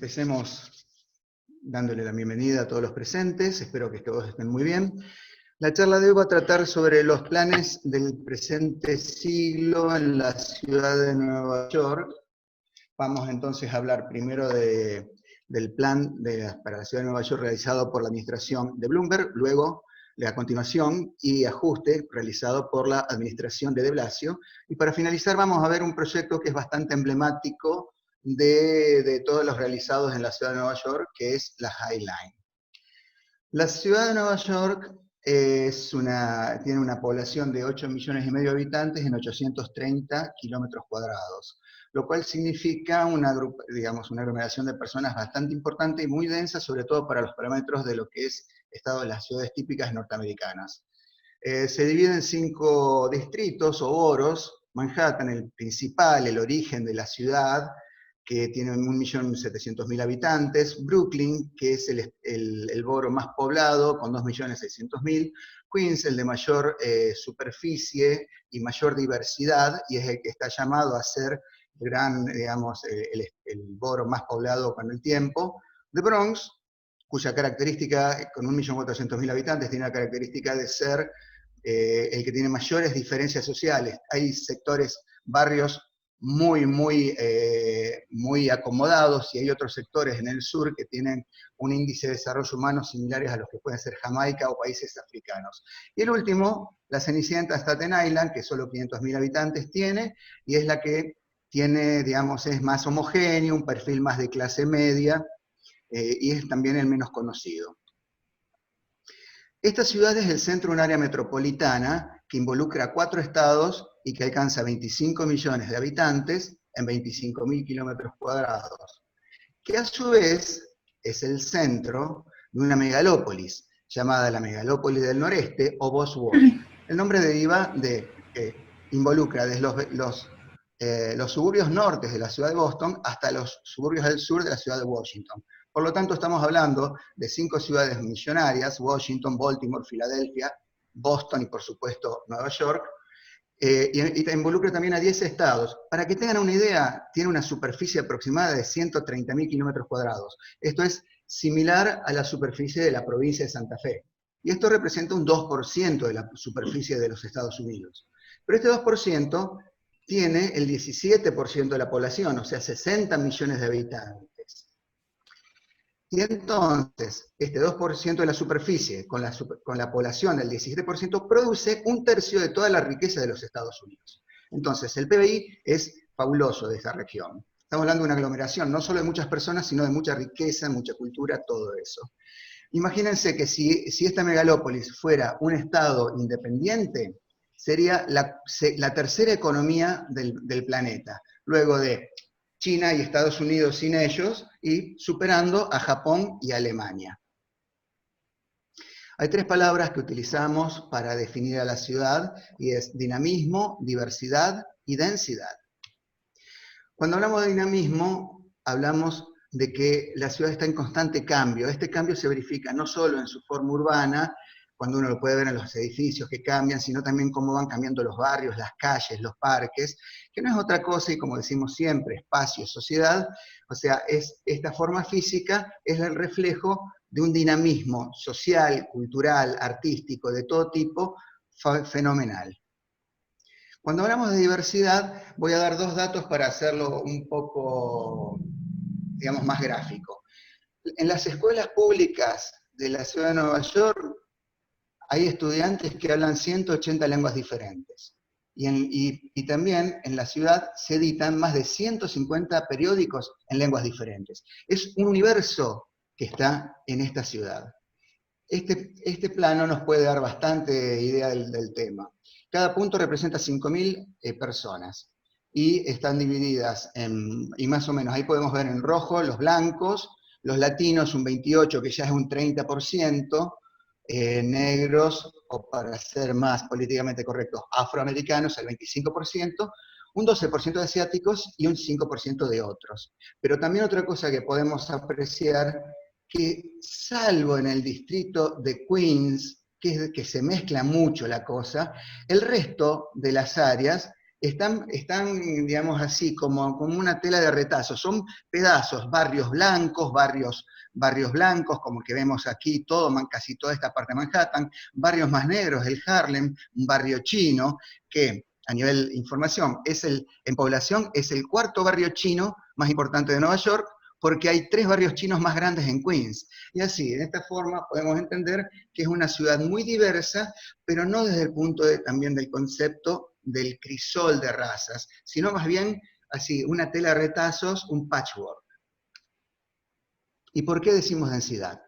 Empecemos dándole la bienvenida a todos los presentes, espero que todos estén muy bien. La charla de hoy va a tratar sobre los planes del presente siglo en la ciudad de Nueva York. Vamos entonces a hablar primero del plan para la ciudad de Nueva York realizado por la administración de Bloomberg, luego a continuación y ajuste realizado por la administración de Blasio, y para finalizar vamos a ver un proyecto que es bastante emblemático de todos los realizados en la ciudad de Nueva York, que es la High Line. La ciudad de Nueva York tiene una población de 8,5 millones de habitantes en 830 kilómetros cuadrados, lo cual significa una aglomeración de personas bastante importante y muy densa, sobre todo para los parámetros de lo que es estado de las ciudades típicas norteamericanas. Se divide en 5 distritos o boroughs: Manhattan, el principal, el origen de la ciudad, que tiene 1.700.000 habitantes; Brooklyn, que es el borough más poblado, con 2.600.000; Queens, el de mayor superficie y mayor diversidad, y es el que está llamado a ser el borough más poblado con el tiempo; The Bronx, cuya característica, con 1.400.000 habitantes, tiene la característica de ser el que tiene mayores diferencias sociales. Hay sectores, barrios muy acomodados, y hay otros sectores en el sur que tienen un índice de desarrollo humano similares a los que pueden ser Jamaica o países africanos. Y el último, la cenicienta Staten Island, que solo 500.000 habitantes tiene, y es la que tiene, es más homogéneo, un perfil más de clase media, y es también el menos conocido. Esta ciudad es el centro de un área metropolitana que involucra 4 estados y que alcanza 25 millones de habitantes en 25.000 kilómetros cuadrados, que a su vez es el centro de una megalópolis, llamada la megalópolis del noreste o Bosworth. El nombre deriva de que involucra desde los suburbios nortes de la ciudad de Boston hasta los suburbios del sur de la ciudad de Washington. Por lo tanto, estamos hablando de 5 ciudades millonarias: Washington, Baltimore, Filadelfia, Boston y, por supuesto, Nueva York, y involucra también a 10 estados. Para que tengan una idea, tiene una superficie aproximada de 130.000 kilómetros cuadrados. Esto es similar a la superficie de la provincia de Santa Fe. Y esto representa un 2% de la superficie de los Estados Unidos. Pero este 2% tiene el 17% de la población, o sea, 60 millones de habitantes. Y entonces, este 2% de la superficie, con la población del 17%, produce 1/3 de toda la riqueza de los Estados Unidos. Entonces, el PBI es fabuloso de esa región. Estamos hablando de una aglomeración, no solo de muchas personas, sino de mucha riqueza, mucha cultura, todo eso. Imagínense que si esta megalópolis fuera un estado independiente, sería la tercera economía del planeta, luego de China y Estados Unidos sin ellos, y superando a Japón y Alemania. Hay 3 palabras que utilizamos para definir a la ciudad, y es dinamismo, diversidad y densidad. Cuando hablamos de dinamismo, hablamos de que la ciudad está en constante cambio. Este cambio se verifica no solo en su forma urbana, cuando uno lo puede ver en los edificios que cambian, sino también cómo van cambiando los barrios, las calles, los parques, que no es otra cosa, y como decimos siempre, espacio, sociedad. O sea, esta forma física es el reflejo de un dinamismo social, cultural, artístico, de todo tipo, fenomenal. Cuando hablamos de diversidad, voy a dar 2 datos para hacerlo un poco, más gráfico. En las escuelas públicas de la ciudad de Nueva York, hay estudiantes que hablan 180 lenguas diferentes. Y también en la ciudad se editan más de 150 periódicos en lenguas diferentes. Es un universo que está en esta ciudad. Este plano nos puede dar bastante idea del tema. Cada punto representa 5.000 personas, y están divididas y más o menos, ahí podemos ver en rojo los blancos, los latinos un 28%, que ya es un 30%, negros, o para ser más políticamente correctos, afroamericanos, el 25%, un 12% de asiáticos y un 5% de otros. Pero también otra cosa que podemos apreciar, que salvo en el distrito de Queens, que se mezcla mucho la cosa, el resto de las áreas están, digamos así, como una tela de retazos. Son pedazos, barrios blancos, como el que vemos aquí, casi toda esta parte de Manhattan, barrios más negros, el Harlem, un barrio chino, que a nivel información, en población es el cuarto barrio chino más importante de Nueva York, porque hay 3 barrios chinos más grandes en Queens. Y así, de esta forma, podemos entender que es una ciudad muy diversa, pero no desde el punto también del concepto del crisol de razas, sino más bien así, una tela de retazos, un patchwork. ¿Y por qué decimos densidad?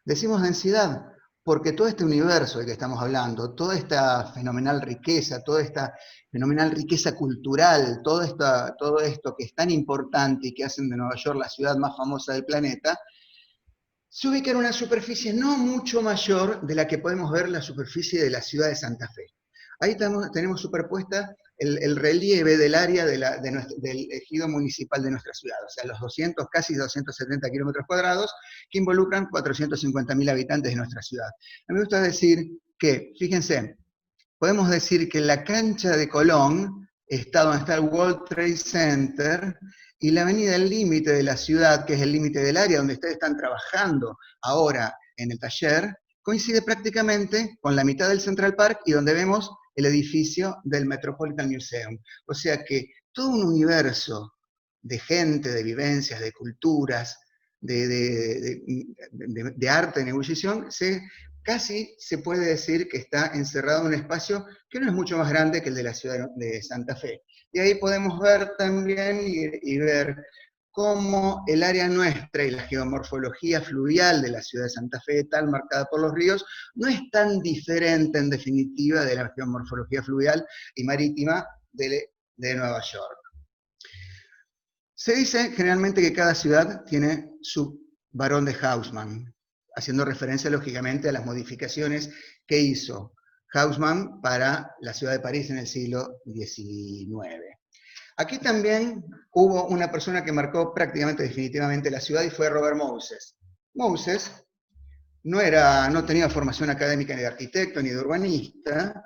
Decimos densidad porque todo este universo del que estamos hablando, toda esta fenomenal riqueza, toda esta fenomenal riqueza cultural, todo esto que es tan importante y que hacen de Nueva York la ciudad más famosa del planeta, se ubica en una superficie no mucho mayor de la que podemos ver la superficie de la ciudad de Santa Fe. Ahí tenemos superpuesta el relieve del área del ejido municipal de nuestra ciudad, o sea, los casi 270 kilómetros cuadrados que involucran 450.000 habitantes de nuestra ciudad. A mí me gusta decir que, fíjense, podemos decir que la cancha de Colón está donde está el World Trade Center, y la avenida, el límite de la ciudad, que es el límite del área donde ustedes están trabajando ahora en el taller, coincide prácticamente con la mitad del Central Park y donde vemos el edificio del Metropolitan Museum. O sea que todo un universo de gente, de vivencias, de culturas, de arte en ebullición, casi se puede decir que está encerrado en un espacio que no es mucho más grande que el de la ciudad de Santa Fe. Y ahí podemos ver también y ver cómo el área nuestra y la geomorfología fluvial de la ciudad de Santa Fe, tal marcada por los ríos, no es tan diferente en definitiva de la geomorfología fluvial y marítima de Nueva York. Se dice generalmente que cada ciudad tiene su varón de Haussmann, haciendo referencia lógicamente a las modificaciones que hizo Haussmann para la ciudad de París en el siglo XIX. Aquí también hubo una persona que marcó prácticamente definitivamente la ciudad y fue Robert Moses. Moses no tenía formación académica ni de arquitecto ni de urbanista,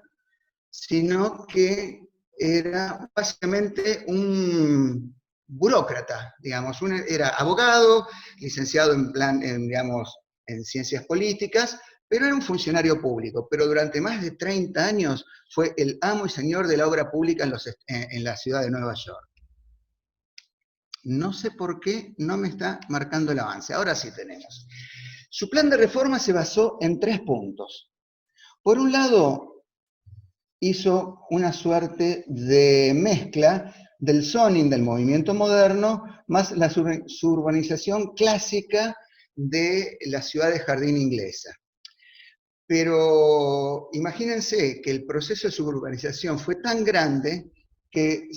sino que era básicamente un burócrata, digamos, era abogado, licenciado en ciencias políticas, pero era un funcionario público, pero durante más de 30 años fue el amo y señor de la obra pública en la ciudad de Nueva York. No sé por qué no me está marcando el avance. Ahora sí tenemos. Su plan de reforma se basó en 3 puntos. Por un lado, hizo una suerte de mezcla del zoning del movimiento moderno más la suburbanización clásica de la ciudad de jardín inglesa. Pero imagínense que el proceso de suburbanización fue tan grande que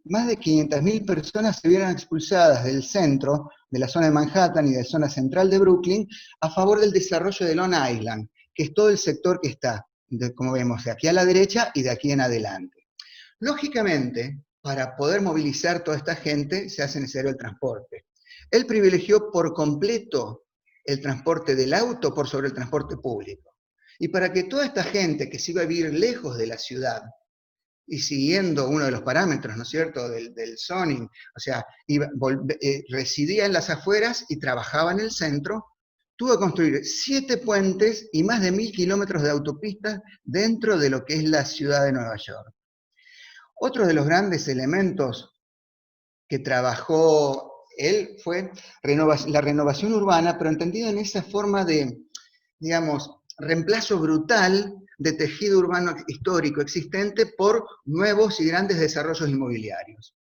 más de 500.000 personas se vieron expulsadas del centro, de la zona de Manhattan y de la zona central de Brooklyn, a favor del desarrollo de Long Island, que es todo el sector que está, como vemos, de aquí a la derecha y de aquí en adelante. Lógicamente, para poder movilizar toda esta gente, se hace necesario el transporte. Él privilegió por completo el transporte del auto por sobre el transporte público. Y para que toda esta gente que se iba a vivir lejos de la ciudad, y siguiendo uno de los parámetros, ¿no es cierto?, del zoning, o sea, residía en las afueras y trabajaba en el centro, tuvo que construir 7 puentes y más de 1.000 kilómetros de autopistas dentro de lo que es la ciudad de Nueva York. Otro de los grandes elementos que trabajó él fue la renovación urbana, pero entendida en esa forma de, digamos, reemplazo brutal de tejido urbano histórico existente por nuevos y grandes desarrollos inmobiliarios.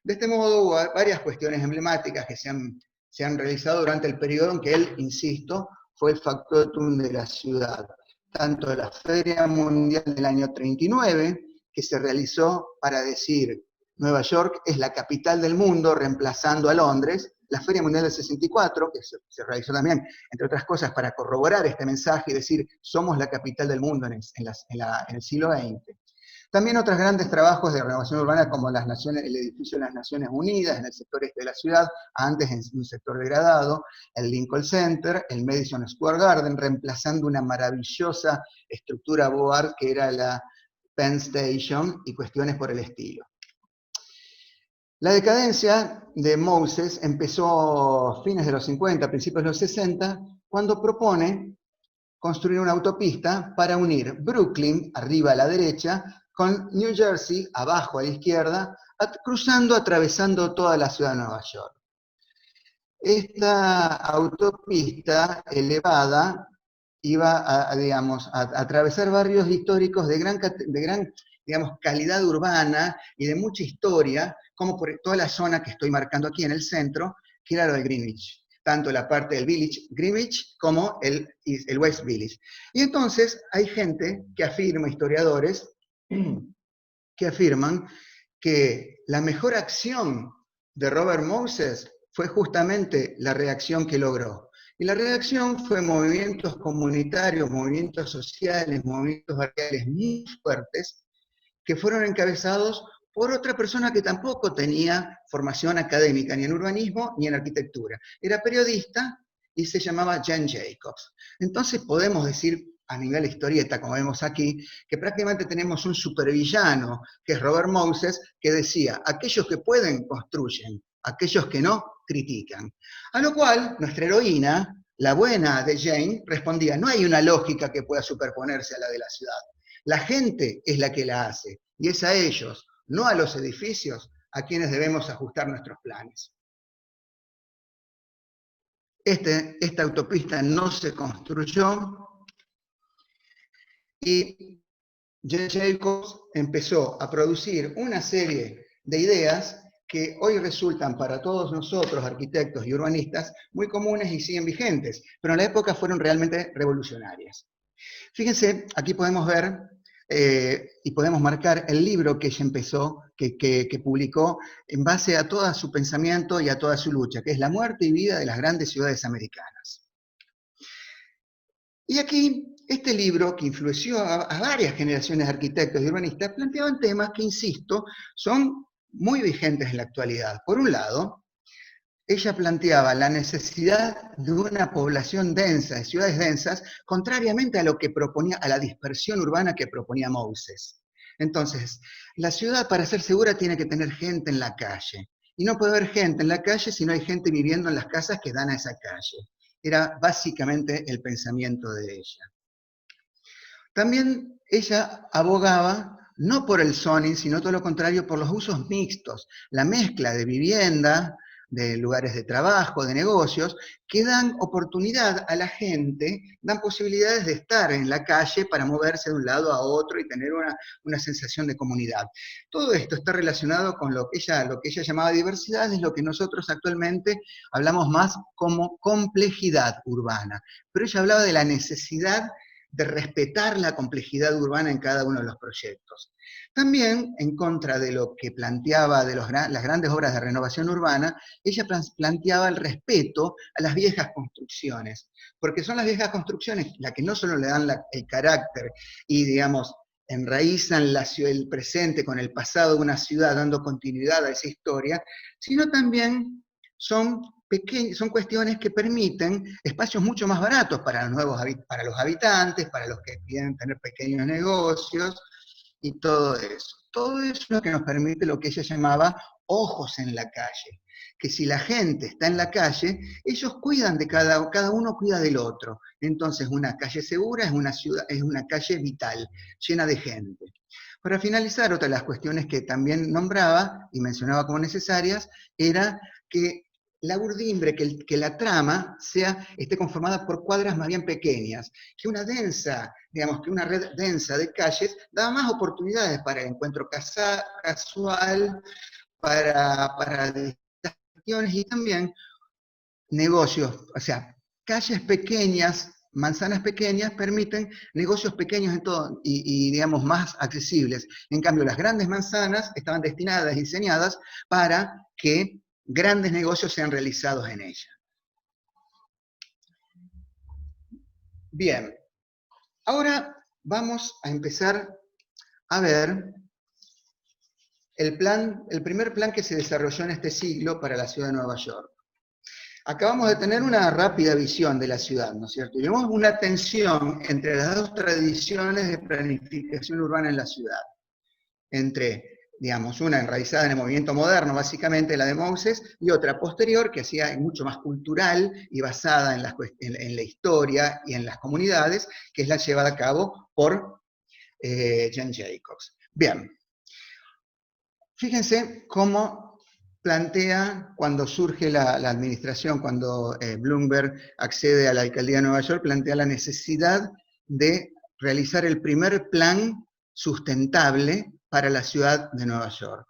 De este modo, hubo varias cuestiones emblemáticas que se han realizado durante el periodo en que él, insisto, fue el factotum de la ciudad. Tanto la Feria Mundial del año 39, que se realizó para decir Nueva York es la capital del mundo, reemplazando a Londres, la Feria Mundial del 64, que se realizó también, entre otras cosas, para corroborar este mensaje y decir, somos la capital del mundo en el siglo XX. También otros grandes trabajos de renovación urbana, como el edificio de las Naciones Unidas en el sector este de la ciudad, antes en un sector degradado, el Lincoln Center, el Madison Square Garden, reemplazando una maravillosa estructura Board que era la Penn Station y cuestiones por el estilo. La decadencia de Moses empezó a fines de los 50, principios de los 60, cuando propone construir una autopista para unir Brooklyn, arriba a la derecha, con New Jersey, abajo a la izquierda, atravesando toda la ciudad de Nueva York. Esta autopista elevada iba a atravesar barrios históricos de gran digamos, calidad urbana y de mucha historia, como por toda la zona que estoy marcando aquí en el centro, que era lo de Greenwich, tanto la parte del Village Greenwich como el West Village. Y entonces hay gente que afirma, historiadores, que afirman que la mejor acción de Robert Moses fue justamente la reacción que logró. Y la reacción fue movimientos comunitarios, movimientos sociales, movimientos barriales muy fuertes, que fueron encabezados por otra persona que tampoco tenía formación académica, ni en urbanismo ni en arquitectura. Era periodista y se llamaba Jan Jacobs. Entonces podemos decir, a nivel historieta, como vemos aquí, que prácticamente tenemos un supervillano, que es Robert Moses, que decía, aquellos que pueden, construyen, aquellos que no, critican. A lo cual, nuestra heroína, la buena de Jane, respondía, no hay una lógica que pueda superponerse a la de la ciudad. La gente es la que la hace, y es a ellos, no a los edificios, a quienes debemos ajustar nuestros planes. Esta autopista no se construyó, y J. Jacobs empezó a producir una serie de ideas que hoy resultan para todos nosotros, arquitectos y urbanistas, muy comunes y siguen vigentes, pero en la época fueron realmente revolucionarias. Fíjense, aquí podemos ver y podemos marcar el libro que ella empezó, que publicó en base a todo su pensamiento y a toda su lucha, que es La muerte y vida de las grandes ciudades americanas. Y aquí, este libro, que influenció a varias generaciones de arquitectos y urbanistas, planteaban temas que, insisto, son muy vigentes en la actualidad. Por un lado, ella planteaba la necesidad de una población densa, de ciudades densas, contrariamente a lo que proponía, a la dispersión urbana que proponía Moses. Entonces, la ciudad para ser segura tiene que tener gente en la calle. Y no puede haber gente en la calle si no hay gente viviendo en las casas que dan a esa calle. Era básicamente el pensamiento de ella. También ella abogaba no por el zoning, sino todo lo contrario, por los usos mixtos, la mezcla de vivienda, de lugares de trabajo, de negocios, que dan oportunidad a la gente, dan posibilidades de estar en la calle para moverse de un lado a otro y tener una sensación de comunidad. Todo esto está relacionado con lo que ella llamaba diversidad, es lo que nosotros actualmente hablamos más como complejidad urbana. Pero ella hablaba de la necesidad de respetar la complejidad urbana en cada uno de los proyectos. También, en contra de lo que planteaba de las grandes obras de renovación urbana, ella planteaba el respeto a las viejas construcciones, porque son las viejas construcciones las que no solo le dan el carácter y, digamos, enraizan el presente con el pasado de una ciudad, dando continuidad a esa historia, sino también son cuestiones que permiten espacios mucho más baratos para los habitantes, para los que quieren tener pequeños negocios y todo eso. Todo eso es lo que nos permite lo que ella llamaba ojos en la calle. Que si la gente está en la calle, ellos cuidan de cada uno cuida del otro. Entonces una calle segura es una calle vital, llena de gente. Para finalizar, otra de las cuestiones que también nombraba y mencionaba como necesarias era que la urdimbre, que la trama esté conformada por cuadras más bien pequeñas, que una red densa de calles da más oportunidades para el encuentro casual, para distintas cuestiones y también negocios, o sea, calles pequeñas, manzanas pequeñas permiten negocios pequeños y digamos más accesibles. En cambio, las grandes manzanas estaban destinadas, diseñadas para que grandes negocios sean realizados en ella. Bien, ahora vamos a empezar a ver el primer plan que se desarrolló en este siglo para la ciudad de Nueva York. Acabamos de tener una rápida visión de la ciudad, ¿no es cierto? Y vemos una tensión entre las dos tradiciones de planificación urbana en la ciudad. Entre, digamos, una enraizada en el movimiento moderno, básicamente la de Moses, y otra posterior, que hacía mucho más cultural y basada en la historia y en las comunidades, que es la llevada a cabo por Jane Jacobs. Bien, fíjense cómo plantea, cuando surge la administración, cuando Bloomberg accede a la alcaldía de Nueva York, plantea la necesidad de realizar el primer plan sustentable para la ciudad de Nueva York.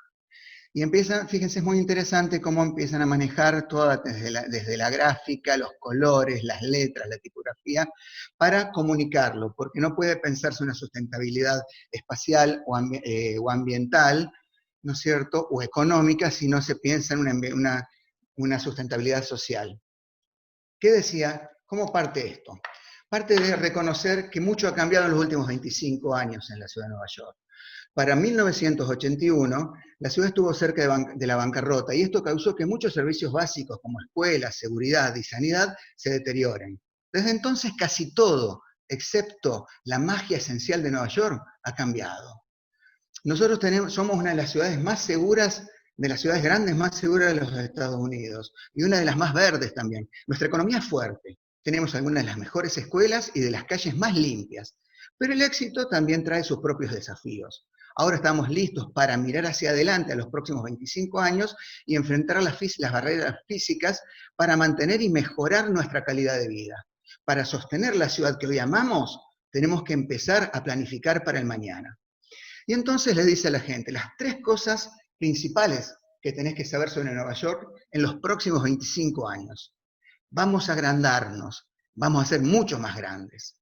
Y empiezan, fíjense, es muy interesante cómo empiezan a manejar toda, desde la gráfica, los colores, las letras, la tipografía, para comunicarlo, porque no puede pensarse una sustentabilidad espacial o ambiental, ¿no es cierto?, o económica, si no se piensa en una sustentabilidad social. ¿Qué decía? ¿Cómo parte esto? Parte de reconocer que mucho ha cambiado en los últimos 25 años en la ciudad de Nueva York. Para 1981, la ciudad estuvo cerca de la bancarrota y esto causó que muchos servicios básicos como escuelas, seguridad y sanidad se deterioren. Desde entonces casi todo, excepto la magia esencial de Nueva York, ha cambiado. Nosotros somos una de las ciudades más seguras, de las ciudades grandes más seguras de los Estados Unidos y una de las más verdes también. Nuestra economía es fuerte, tenemos algunas de las mejores escuelas y de las calles más limpias, pero el éxito también trae sus propios desafíos. Ahora estamos listos para mirar hacia adelante a los próximos 25 años y enfrentar las barreras físicas para mantener y mejorar nuestra calidad de vida. Para sostener la ciudad que hoy amamos, tenemos que empezar a planificar para el mañana. Y entonces le dice a la gente, las 3 cosas principales que tenés que saber sobre Nueva York en los próximos 25 años. Vamos a agrandarnos, vamos a ser mucho más grandes.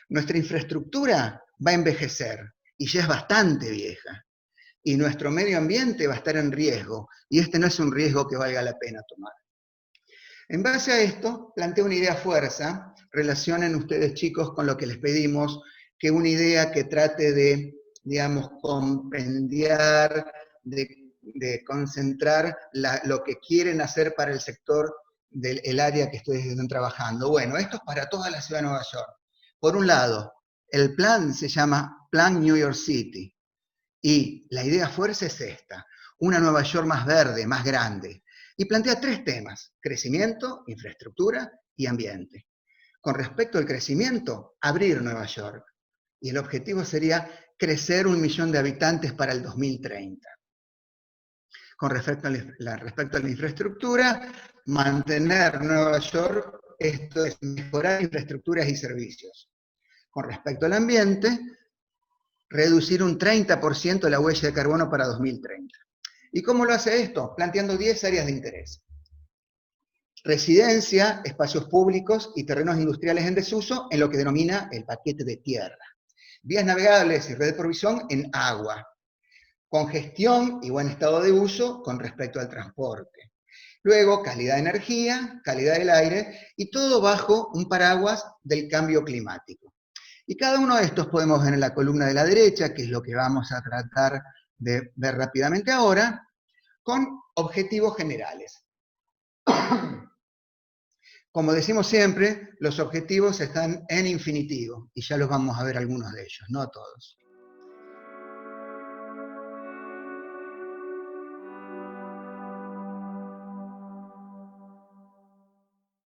Nuestra infraestructura va a envejecer y ya es bastante vieja. Y nuestro medio ambiente va a estar en riesgo, y este no es un riesgo que valga la pena tomar. En base a esto, planteo una idea fuerza, relacionen ustedes chicos con lo que les pedimos, que una idea que trate de, digamos, compendiar, de concentrar lo que quieren hacer para el sector del área que ustedes están trabajando. Bueno, esto es para toda la ciudad de Nueva York. Por un lado, el plan se llama Plan New York City, y la idea fuerza es esta, una Nueva York más verde, más grande, y plantea 3 temas: crecimiento, infraestructura y ambiente. Con respecto al crecimiento, abrir Nueva York, y el objetivo sería crecer 1 millón de habitantes para el 2030. Con respecto a la infraestructura, mantener Nueva York, esto es mejorar infraestructuras y servicios. Con respecto al ambiente, reducir un 30% la huella de carbono para 2030. ¿Y cómo lo hace esto? Planteando 10 áreas de interés. Residencia, espacios públicos y terrenos industriales en desuso en lo que denomina el paquete de tierra. Vías navegables y red de provisión en agua. Congestión y buen estado de uso con respecto al transporte. Luego, calidad de energía, calidad del aire y todo bajo un paraguas del cambio climático. Y cada uno de estos podemos ver en la columna de la derecha, que es lo que vamos a tratar de ver rápidamente ahora, con objetivos generales. Como decimos siempre, los objetivos están en infinitivo, y ya los vamos a ver algunos de ellos, no todos.